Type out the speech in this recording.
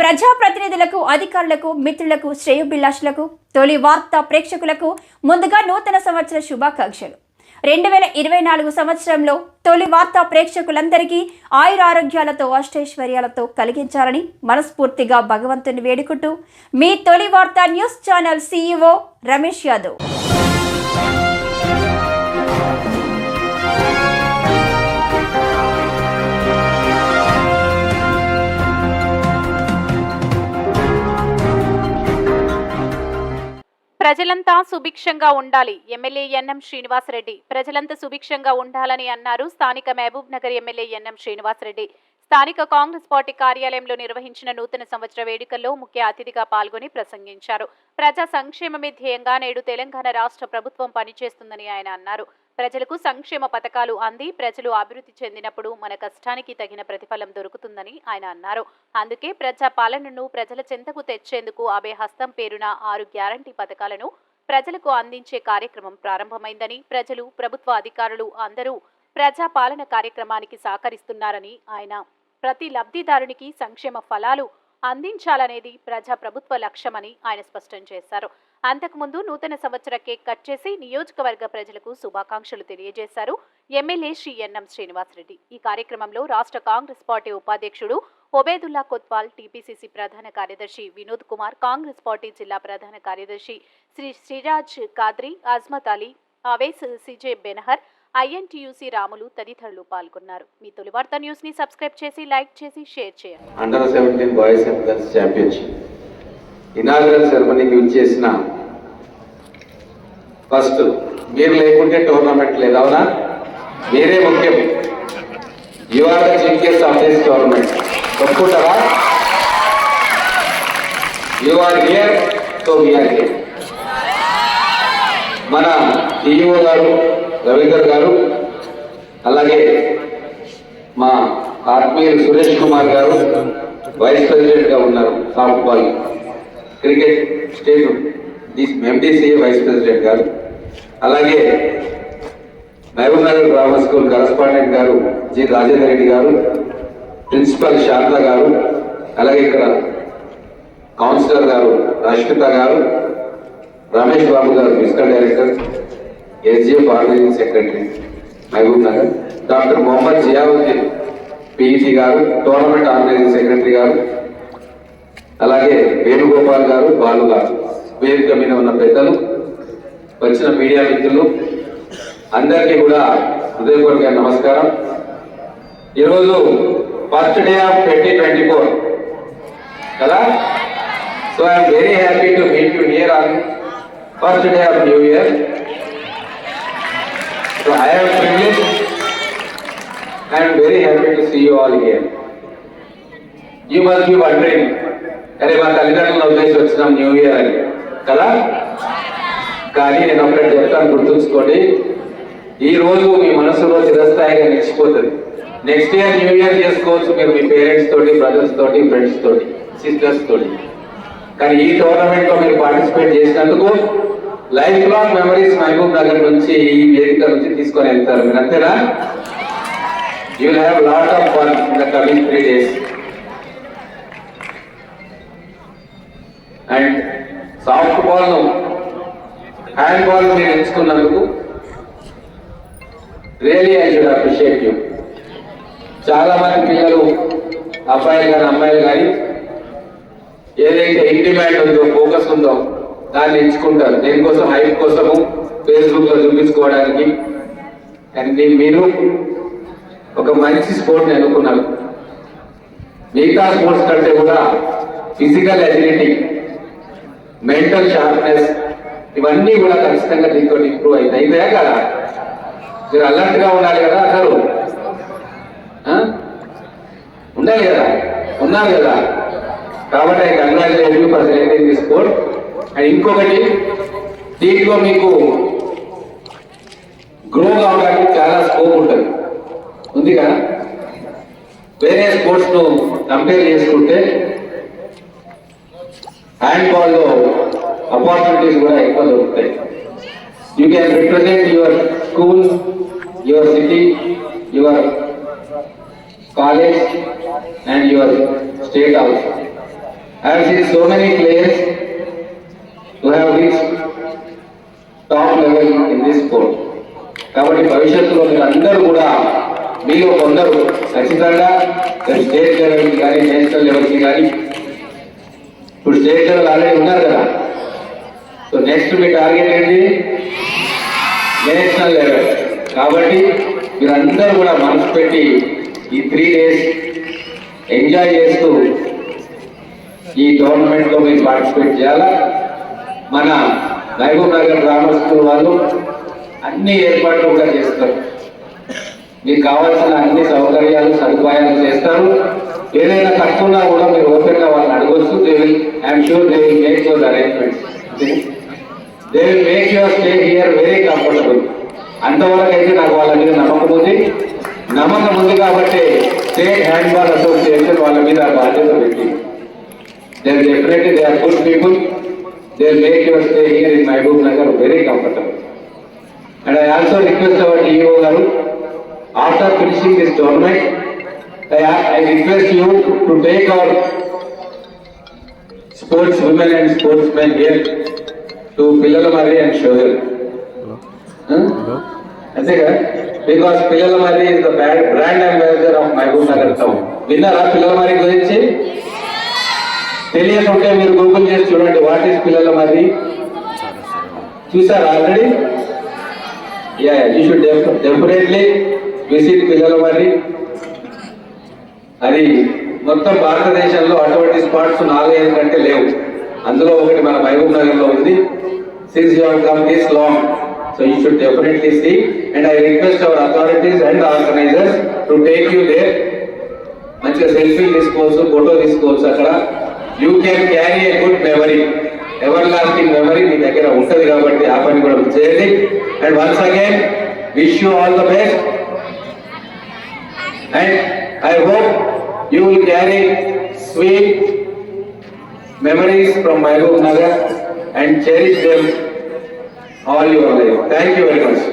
ప్రజాప్రతినిధులకు, అధికారులకు, మిత్రులకు, శ్రేయోభిలాషులకు, తొలి వార్త ప్రేక్షకులకు ముందుగా నూతన సంవత్సర శుభాకాంక్షలు. 2024 సంవత్సరంలో తొలి వార్త ప్రేక్షకులందరికీ ఆయురారోగ్యాలతో, అష్టైశ్వర్యాలతో కలిగించాలని మనస్ఫూర్తిగా భగవంతుని వేడుకుంటూ మీ తొలి వార్త news channel CEO Ramesh Yadav. ప్రజలంతా సుభిక్షంగా ఉండాలి. ఎమ్మెల్యే ఎన్ఎం శ్రీనివాసరెడ్డి ప్రజలంతా సుభిక్షంగా ఉండాలని అన్నారు. స్థానిక మహబూబ్ నగర్ ఎమ్మెల్యే ఎన్ఎం శ్రీనివాసరెడ్డి స్థానిక కాంగ్రెస్ పార్టీ కార్యాలయంలో నిర్వహించిన నూతన సంవత్సర వేడుకల్లో ముఖ్య అతిథిగా పాల్గొని ప్రసంగించారు. ప్రజా సంక్షేమమే ధ్యేయంగా నేడు తెలంగాణ రాష్ట్ర ప్రభుత్వం పనిచేస్తుందని ఆయన అన్నారు. ప్రజలకు సంక్షేమ పథకాలు అంది ప్రజలు అభివృద్ధి చెందినప్పుడు మన కష్టానికి తగిన ప్రతిఫలం దొరుకుతుందని ఆయన అన్నారు. అందుకే ప్రజా పాలనను ప్రజల చెంతకు తెచ్చేందుకు అభయహస్తం పేరున 6 గ్యారంటీ పథకాలను ప్రజలకు అందించే కార్యక్రమం ప్రారంభమైందని, ప్రజలు, ప్రభుత్వ అధికారులు అందరూ ప్రజా పాలన కార్యక్రమానికి సహకరిస్తున్నారని ఆయన ప్రతి లబ్ధిదారునికి సంక్షేమ ఫలాలు అందించాలనేది ప్రజా ప్రభుత్వ లక్ష్యమని ఆయన స్పష్టం చేశారు. అంతకుముందు నూతన సంవత్సర కేక్ కట్ చేసి నియోజకవర్గ ప్రజలకు శుభాకాంక్షలు తెలియజేశారు ఎమ్మెల్యే శ్రీ ఎన్ఎం శ్రీనివాసరెడ్డి. ఈ కార్యక్రమంలో రాష్ట్ర కాంగ్రెస్ పార్టీ ఉపాధ్యక్షుడు ఒబేదుల్లా కొత్వాల్, టీపీసీసీ ప్రధాన కార్యదర్శి వినోద్ కుమార్, కాంగ్రెస్ పార్టీ జిల్లా ప్రధాన కార్యదర్శి శ్రీ శ్రీరాజ్ కాద్రి, అజ్మత్ అలీ, అవేస్, సిజే బెనహర్, INTUC రాములు తదితరులు పాల్గొన్నారు. మీ తొలి వార్త న్యూస్ ని సబ్స్క్రైబ్ చేసి, లైక్ చేసి, షేర్ చేయండి. Under 17 boys and girls championship inaugural సెరమనీకి విచ్చేసిన ఫస్ట్ మీరు లేకుంటే టోర్నమెంట్ లేదు, అవునా? మీరే ముఖ్యం. You are the chief guest of this tournament. ఒప్పుకుంటారా? You are here, so we're here. మన CEO గారు రవీందర్ గారు, అలాగే మా ఆత్మీయులు సురేష్ కుమార్ గారు వైస్ ప్రెసిడెంట్గా ఉన్నారు. Softball cricket state MDCA vice president గారు, అలాగే Mahabubnagar grammar school correspondent గారు జి రాజేందర్ రెడ్డి గారు, ప్రిన్సిపల్ శారద గారు, అలాగే ఇక్కడ కౌన్సిలర్ గారు రష్మిత గారు, రమేష్ బాబు గారు physical director, SGF organizing secretary Mahabubnagar, doctor Mohammed Ziauddin PET గారు టోర్నమెంట్ ఆర్గనైజింగ్ సెక్రటరీ గారు, అలాగే వేణుగోపాల్ గారు, బాలు గారు, వేదిక మీద ఉన్న పెద్దలు, వచ్చిన మీడియా మిత్రులు అందరికీ కూడా హృదయపూర్వక నమస్కారం. ఈరోజు ఫస్ట్ డే ఆఫ్ 2024 కదా. So I'm very happy to meet you here on first day of new year. So I am privileged. I am very happy to see you all here. You must be wondering, అరే మా తల్లిదండ్రులను ఉద్దేశించి వచ్చినాం new year అని కదా. కానీ నేను ఒకటి చెప్తాను, గుర్తుంచుకోండి. ఈ రోజు మీ మనసులో చిరస్థాయిగా నిలిచిపోతుంది. నెక్స్ట్ ఇయర్ న్యూ ఇయర్ చేసుకోవచ్చు మీరు మీ పేరెంట్స్ తోటి, బ్రదర్స్ తోటి, ఫ్రెండ్స్ తోటి, సిస్టర్స్ తోటి. కానీ ఈ టోర్నమెంట్ లో మీరు పార్టిసిపేట్ చేసినందుకు life long memories Mahabubnagar నుంచి, ఈ వేదిక నుంచి తీసుకొని వెళ్తారు మీరు, అంతేనా? You will have lot of fun in the coming 3 days. And softball, handball మీరు ఎంచుకున్నందుకు really I should appreciate you. చాలా మంది పిల్లలు, అబ్బాయిలు కానీ అమ్మాయిలు కానీ, ఏదైతే ఇన్ డిమాండ్ ఉందో, ఫోకస్ ఉందో దాన్ని ఎంచుకుంటారు. దేనికోసం? హైప్ కోసము, ఫేస్బుక్లో చూపించుకోవడానికి. కానీ మీరు ఒక మంచి స్పోర్ట్ని ఎన్నుకున్నారు. మిగతా స్పోర్ట్స్ కంటే కూడా ఫిజికల్ అజిలిటీ, మెంటల్ షార్ప్నెస్, ఇవన్నీ కూడా ఖచ్చితంగా దీంతో ఇంప్రూవ్ అవుతాయి. ఇదే కదా, మీరు అలర్ట్గా ఉండాలి కదా, అందరూ ఉండాలి కదా, ఉన్నారు కదా. కాబట్టి I congratulate you for selecting this sport. And ఇంకొకటి, దీంట్లో మీకు గ్రో కావడానికి చాలా స్కోప్ ఉంటుంది, ఉంది కదా. వేరే స్పోర్ట్స్ ను కంపేర్ చేసుకుంటే హ్యాండ్ బాల్ లో ఆపర్చునిటీస్ కూడా ఎక్కువ దొరుకుతాయి. You can represent your school, your city, your college and your state also. I have seen so many players who have reached top level in this sport. కాబట్టి భవిష్యత్తులో మీరు అందరూ కూడా మీలో కొందరు ఖచ్చితంగా స్టేట్ లెవెల్కి కానీ నేషనల్ లెవెల్కి కానీ ఇప్పుడు స్టేట్ లెవెల్ ఆల్రెడీ ఉన్నారు కదా. సో నెక్స్ట్ మీ టార్గెట్ ఏంటి? National level. కాబట్టి మీరందరూ కూడా మనసు పెట్టి ఈ 3 days ఎంజాయ్ చేస్తూ ఈ టోర్నమెంట్లో మీరు పార్టిసిపేట్ చేయాలా. మన మహబూబ్ నగర్ గ్రామర్ స్కూల్ వాళ్ళు అన్ని ఏర్పాట్లు కూడా చేస్తారు. మీకు కావాల్సిన అన్ని సౌకర్యాలు సదుపాయాలు చేస్తారు. ఏదైనా తక్కువ ఉన్నా కూడా మీరు ఓపెన్గా వాళ్ళని అడగొచ్చు. I'm sure they will make those arrangements. They will make your stay here very comfortable. అంతవరకు అయితే నాకు వాళ్ళ మీద నమ్మకం ఉంది కాబట్టి స్టేట్ హ్యాండ్బాల్ అసోసియేషన్ వాళ్ళ మీద బాధ్యత పెట్టి they definitely they are good people. They will make your stay here in Mahabubnagar very comfortable. And I also request our DO garu, after finishing this tournament, I request you to take our sportswomen and sportsmen here to Pillalamari and Shogal. That's it, because Pillalamari is the brand ambassador of Mehboob Nagar town. Vinnara Pillalamari gurinchi? తెలియకుంటే మీరు Google చేసి చూడండి, what is Pillalamari. చూసారా already? Yeah, you should definitely visit Pillalamari. అది మొత్తం భారతదేశంలో అటువంటి spots 4-5 కంటే లేవు. అందులో ఒకటి మన మహబూబ్ నగర్లో ఉంది. Since you have come this long, so you should definitely see. And I request our authorities and organizers to take you there. మంచిగా సెల్ఫీ తీసుకోవచ్చు, ఫోటో తీసుకోవచ్చు. అక్కడ you can carry a good memory, everlasting memory మీ దగ్గర ఉంటుంది. కాబట్టి ఆ పని కూడా చేయండి. And once again, wish you all the best. And I hope you will carry sweet memories from Mehboob Nagar and cherish them all your life. Thank you very much.